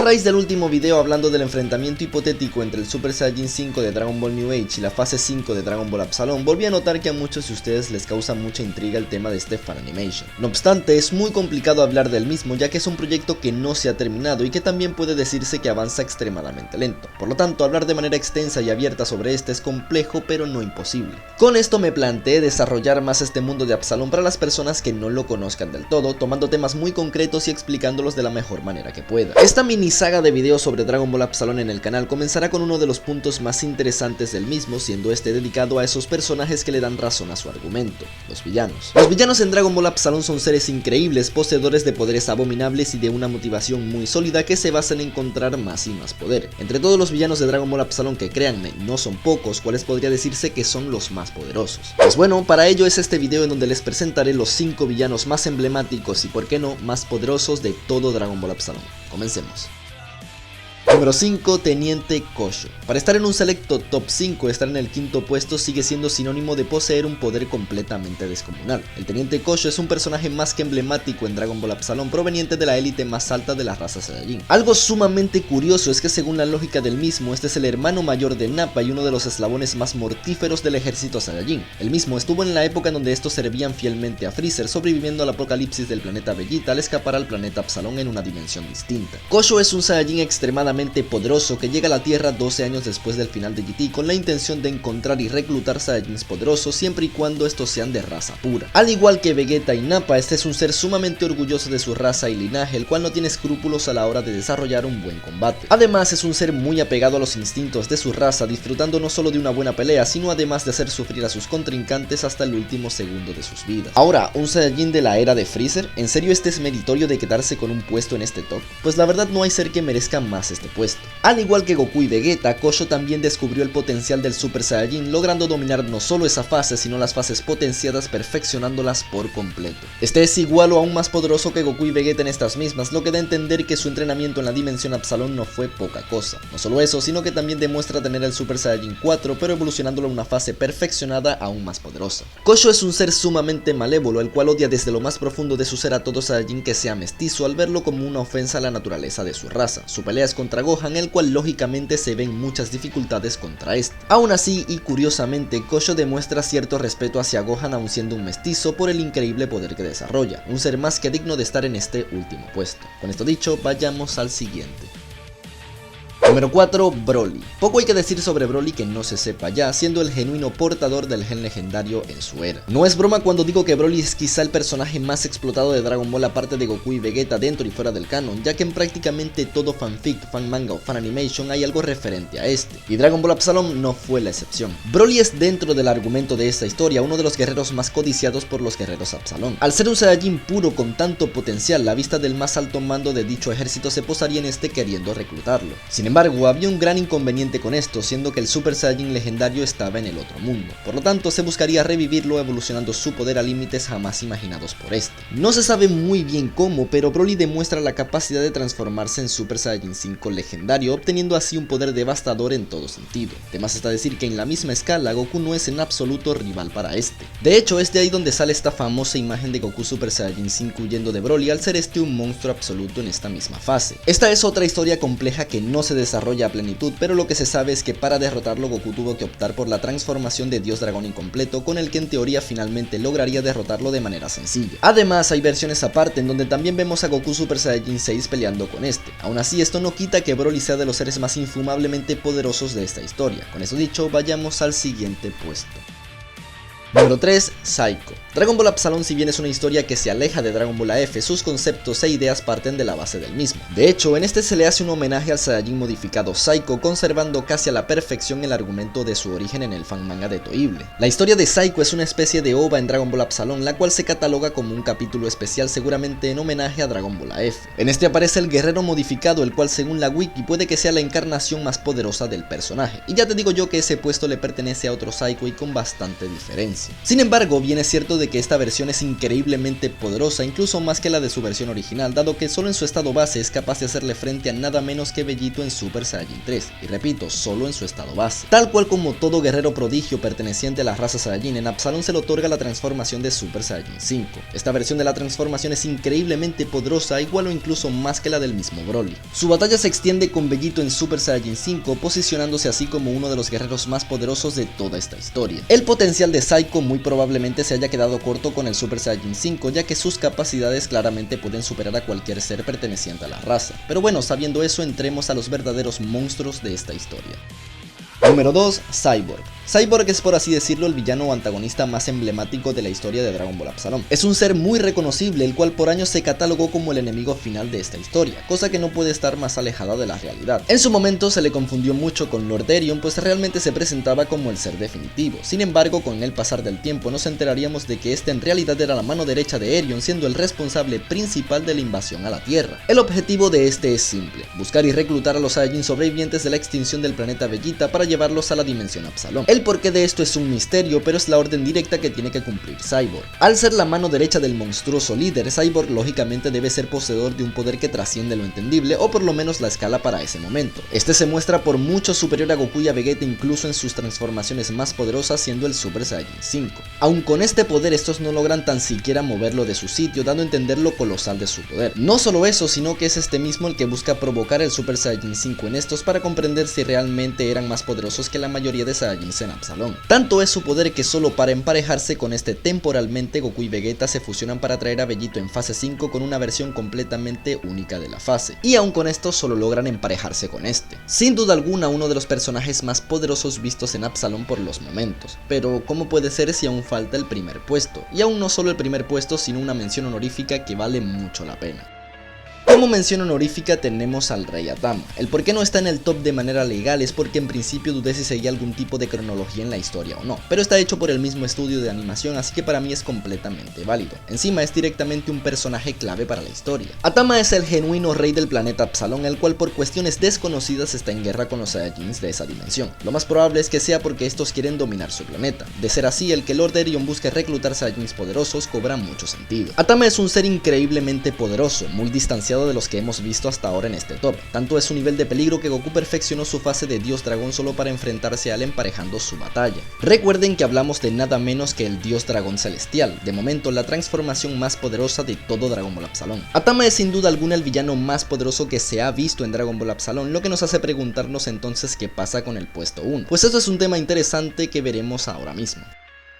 raíz del último video hablando del enfrentamiento hipotético entre el Super Saiyajin 5 de Dragon Ball New Age y la fase 5 de Dragon Ball Absalom, volví a notar que a muchos de ustedes les causa mucha intriga el tema de este Funimation. No obstante, es muy complicado hablar del mismo, ya que es un proyecto que no se ha terminado y que también puede decirse que avanza extremadamente lento. Por lo tanto, hablar de manera extensa y abierta sobre este es complejo, pero no imposible. Con esto me planteé desarrollar más este mundo de Absalom para las personas que no lo conozcan del todo, tomando temas muy concretos y explicándolos de la mejor manera que pueda. Esta mini saga de videos sobre Dragon Ball Absalom en el canal comenzará con uno de los puntos más interesantes del mismo, siendo este dedicado a esos personajes que le dan razón a su argumento, los villanos. Los villanos en Dragon Ball Absalom son seres increíbles, poseedores de poderes abominables y de una motivación muy sólida que se basa en encontrar más y más poder. Entre todos los villanos de Dragon Ball Absalom, que créanme, no son pocos, cuales podría decirse que son los más poderosos. Pues bueno, para ello es este video en donde les presentaré los 5 villanos más emblemáticos y por qué no, más poderosos de todo Dragon Ball Absalom. Comencemos. Número 5. Teniente Kosho. Para estar en un selecto top 5, estar en el quinto puesto sigue siendo sinónimo de poseer un poder completamente descomunal. El Teniente Kosho es un personaje más que emblemático en Dragon Ball Absalom, proveniente de la élite más alta de la raza Saiyajin. Algo sumamente curioso es que según la lógica del mismo, este es el hermano mayor de Nappa y uno de los eslabones más mortíferos del ejército Saiyajin. El mismo estuvo en la época en donde estos servían fielmente a Freezer, sobreviviendo al apocalipsis del planeta Vegeta al escapar al planeta Absalom en una dimensión distinta. Kosho es un Saiyajin extremadamente poderoso que llega a la Tierra 12 años después del final de GT con la intención de encontrar y reclutar Saiyajins poderosos siempre y cuando estos sean de raza pura. Al igual que Vegeta y Nappa, este es un ser sumamente orgulloso de su raza y linaje, el cual no tiene escrúpulos a la hora de desarrollar un buen combate. Además es un ser muy apegado a los instintos de su raza, disfrutando no solo de una buena pelea, sino además de hacer sufrir a sus contrincantes hasta el último segundo de sus vidas. Ahora, ¿un Saiyajin de la era de Freezer? ¿En serio este es meritorio de quedarse con un puesto en este top? Pues la verdad no hay ser que merezca más este puesto. Al igual que Goku y Vegeta, Kosho también descubrió el potencial del Super Saiyajin, logrando dominar no solo esa fase, sino las fases potenciadas, perfeccionándolas por completo. Este es igual o aún más poderoso que Goku y Vegeta en estas mismas, lo que da a entender que su entrenamiento en la dimensión Absalom no fue poca cosa. No solo eso, sino que también demuestra tener el Super Saiyajin 4, pero evolucionándolo a una fase perfeccionada aún más poderosa. Kosho es un ser sumamente malévolo, el cual odia desde lo más profundo de su ser a todo Saiyajin que sea mestizo, al verlo como una ofensa a la naturaleza de su raza. Su pelea es contra Gohan, el cual lógicamente se ven muchas dificultades contra este. Aún así y curiosamente, Kosho demuestra cierto respeto hacia Gohan aun siendo un mestizo por el increíble poder que desarrolla, un ser más que digno de estar en este último puesto. Con esto dicho, vayamos al siguiente. Número 4. Broly. Poco hay que decir sobre Broly que no se sepa ya, siendo el genuino portador del gen legendario en su era. No es broma cuando digo que Broly es quizá el personaje más explotado de Dragon Ball aparte de Goku y Vegeta dentro y fuera del canon, ya que en prácticamente todo fanfic, fanmanga o fananimation hay algo referente a este, y Dragon Ball Absalom no fue la excepción. Broly es dentro del argumento de esta historia uno de los guerreros más codiciados por los guerreros Absalom. Al ser un Saiyajin puro con tanto potencial, la vista del más alto mando de dicho ejército se posaría en este queriendo reclutarlo. Sin embargo, había un gran inconveniente con esto, siendo que el Super Saiyajin legendario estaba en el otro mundo. Por lo tanto, se buscaría revivirlo evolucionando su poder a límites jamás imaginados por este. No se sabe muy bien cómo, pero Broly demuestra la capacidad de transformarse en Super Saiyajin 5 legendario, obteniendo así un poder devastador en todo sentido. Además está decir que en la misma escala, Goku no es en absoluto rival para este. De hecho, es de ahí donde sale esta famosa imagen de Goku Super Saiyajin 5 huyendo de Broly, al ser este un monstruo absoluto en esta misma fase. Esta es otra historia compleja que no se desarrolla a plenitud, pero lo que se sabe es que para derrotarlo Goku tuvo que optar por la transformación de Dios Dragón incompleto, con el que en teoría finalmente lograría derrotarlo de manera sencilla. Además hay versiones aparte en donde también vemos a Goku Super Saiyajin 6 peleando con este. Aún así esto no quita que Broly sea de los seres más infumablemente poderosos de esta historia. Con eso dicho, vayamos al siguiente puesto. Número 3. Psycho. Dragon Ball Absalom, si bien es una historia que se aleja de Dragon Ball AF, sus conceptos e ideas parten de la base del mismo. De hecho, en este se le hace un homenaje al Saiyajin modificado Psycho, conservando casi a la perfección el argumento de su origen en el fanmanga de Toible. La historia de Psycho es una especie de ova en Dragon Ball Absalom, la cual se cataloga como un capítulo especial seguramente en homenaje a Dragon Ball AF. En este aparece el guerrero modificado, el cual según la wiki puede que sea la encarnación más poderosa del personaje, y ya te digo yo que ese puesto le pertenece a otro Psycho y con bastante diferencia. inicio. Sin embargo, bien es cierto de que esta versión es increíblemente poderosa, incluso más que la de su versión original, dado que solo en su estado base es capaz de hacerle frente a nada menos que Vegito en Super Saiyajin 3, y repito, solo en su estado base. Tal cual como todo guerrero prodigio perteneciente a la raza Saiyajin, en Absalón se le otorga la transformación de Super Saiyajin 5. Esta versión de la transformación es increíblemente poderosa, igual o incluso más que la del mismo Broly. Su batalla se extiende con Vegito en Super Saiyajin 5, posicionándose así como uno de los guerreros más poderosos de toda esta historia. El potencial de Saiko muy probablemente se haya quedado corto con el Super Saiyajin 5, ya que sus capacidades claramente pueden superar a cualquier ser perteneciente a la raza. Pero bueno, sabiendo eso, entremos a los verdaderos monstruos de esta historia. Número 2. Cyborg. Cyborg es, por así decirlo, el villano o antagonista más emblemático de la historia de Dragon Ball Absalón. Es un ser muy reconocible, el cual por años se catalogó como el enemigo final de esta historia, cosa que no puede estar más alejada de la realidad. En su momento se le confundió mucho con Lord Erion, pues realmente se presentaba como el ser definitivo. Sin embargo, con el pasar del tiempo nos enteraríamos de que este en realidad era la mano derecha de Erion, siendo el responsable principal de la invasión a la Tierra. El objetivo de este es simple: buscar y reclutar a los Saiyajin sobrevivientes de la extinción del planeta Vegeta para llevarlos a la dimensión Absalón. El porqué de esto es un misterio, pero es la orden directa que tiene que cumplir Cyborg. Al ser la mano derecha del monstruoso líder, Cyborg lógicamente debe ser poseedor de un poder que trasciende lo entendible, o por lo menos la escala para ese momento. Este se muestra por mucho superior a Goku y a Vegeta, incluso en sus transformaciones más poderosas, siendo el Super Saiyajin 5. Aun con este poder, estos no logran tan siquiera moverlo de su sitio, dando a entender lo colosal de su poder. No solo eso, sino que es este mismo el que busca provocar el Super Saiyajin 5 en estos para comprender si realmente eran más poderosos que la mayoría de Saiyajins en Absalón. Tanto es su poder que solo para emparejarse con este temporalmente, Goku y Vegeta se fusionan para traer a Vegito en fase 5 con una versión completamente única de la fase, y aun con esto solo logran emparejarse con este. Sin duda alguna uno de los personajes más poderosos vistos en Absalón por los momentos, pero ¿cómo puede ser si aún falta el primer puesto? Y aún no solo el primer puesto, sino una mención honorífica que vale mucho la pena. Como mención honorífica tenemos al Rey Atama. El por qué no está en el top de manera legal es porque en principio dudé si seguía algún tipo de cronología en la historia o no, pero está hecho por el mismo estudio de animación, así que para mí es completamente válido. Encima es directamente un personaje clave para la historia. Atama es el genuino rey del planeta Absalón, el cual por cuestiones desconocidas está en guerra con los Saiyajins de esa dimensión. Lo más probable es que sea porque estos quieren dominar su planeta. De ser así, el que Lord Erion busque reclutar Saiyajins poderosos cobra mucho sentido. Atama es un ser increíblemente poderoso, muy distanciado de los que hemos visto hasta ahora en este top. Tanto es su nivel de peligro que Goku perfeccionó su fase de Dios Dragón solo para enfrentarse a él emparejando su batalla. Recuerden que hablamos de nada menos que el Dios Dragón Celestial, de momento la transformación más poderosa de todo Dragon Ball Absalón. Atama es sin duda alguna el villano más poderoso que se ha visto en Dragon Ball Absalón, lo que nos hace preguntarnos entonces qué pasa con el puesto 1. Pues eso es un tema interesante que veremos ahora mismo.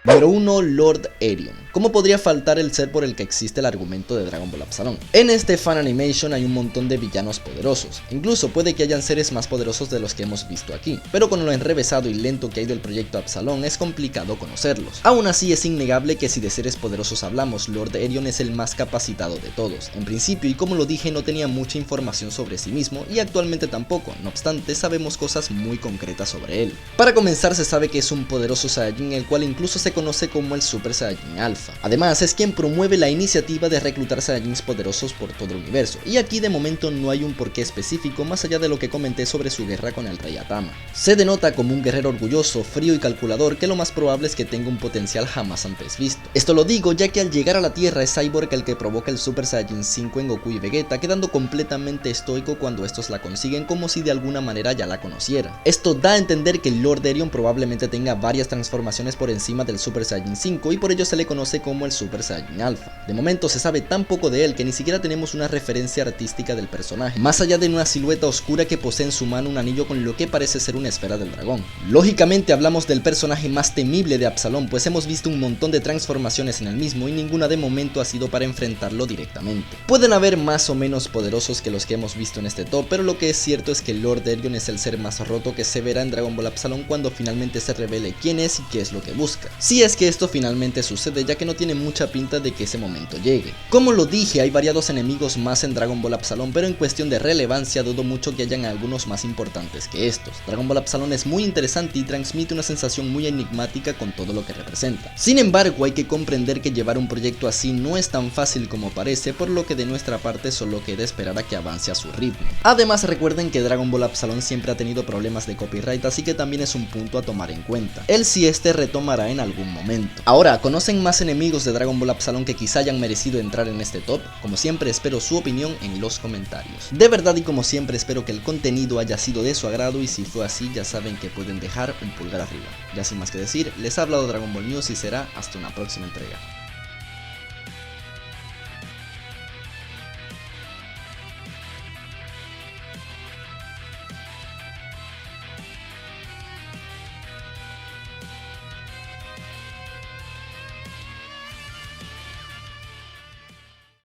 Número 1. Lord Erion. ¿Cómo podría faltar el ser por el que existe el argumento de Dragon Ball Absalón? En este fan animation hay un montón de villanos poderosos, incluso puede que hayan seres más poderosos de los que hemos visto aquí, pero con lo enrevesado y lento que hay del proyecto Absalón es complicado conocerlos. Aún así es innegable que si de seres poderosos hablamos, Lord Erion es el más capacitado de todos. En principio, y como lo dije, no tenía mucha información sobre sí mismo y actualmente tampoco, no obstante sabemos cosas muy concretas sobre él. Para comenzar, se sabe que es un poderoso Saiyajin, el cual incluso se conoce como el Super Saiyajin Alpha. Además es quien promueve la iniciativa de reclutar Saiyajins poderosos por todo el universo, y aquí de momento no hay un porqué específico más allá de lo que comenté sobre su guerra con el Rey Atama. Se denota como un guerrero orgulloso, frío y calculador que lo más probable es que tenga un potencial jamás antes visto. Esto lo digo ya que al llegar a la Tierra es Cyborg el que provoca el Super Saiyajin 5 en Goku y Vegeta, quedando completamente estoico cuando estos la consiguen como si de alguna manera ya la conocieran. Esto da a entender que Lord Erion probablemente tenga varias transformaciones por encima del Super Saiyajin 5 y por ello se le conoce como el Super Saiyajin Alpha. De momento se sabe tan poco de él que ni siquiera tenemos una referencia artística del personaje, más allá de una silueta oscura que posee en su mano un anillo con lo que parece ser una esfera del dragón. Lógicamente hablamos del personaje más temible de Absalón, pues hemos visto un montón de transformaciones en el mismo y ninguna de momento ha sido para enfrentarlo directamente. Pueden haber más o menos poderosos que los que hemos visto en este top, pero lo que es cierto es que Lord Erion es el ser más roto que se verá en Dragon Ball Absalón cuando finalmente se revele quién es y qué es lo que busca. Si es que esto finalmente sucede, ya que no tiene mucha pinta de que ese momento llegue. Como lo dije, hay variados enemigos más en Dragon Ball Absalón, pero en cuestión de relevancia dudo mucho que hayan algunos más importantes que estos. Dragon Ball Absalón es muy interesante y transmite una sensación muy enigmática con todo lo que representa. Sin embargo, hay que comprender que llevar un proyecto así no es tan fácil como parece, por lo que de nuestra parte solo queda esperar a que avance a su ritmo. Además, recuerden que Dragon Ball Absalón siempre ha tenido problemas de copyright, así que también es un punto a tomar en cuenta. El si este retomará en algún algún momento. Ahora, ¿conocen más enemigos de Dragon Ball Absalón que quizá hayan merecido entrar en este top? Como siempre espero su opinión en los comentarios. De verdad y como siempre espero que el contenido haya sido de su agrado y si fue así ya saben que pueden dejar un pulgar arriba. Ya sin más que decir, les ha hablado Dragon Ball News y será hasta una próxima entrega.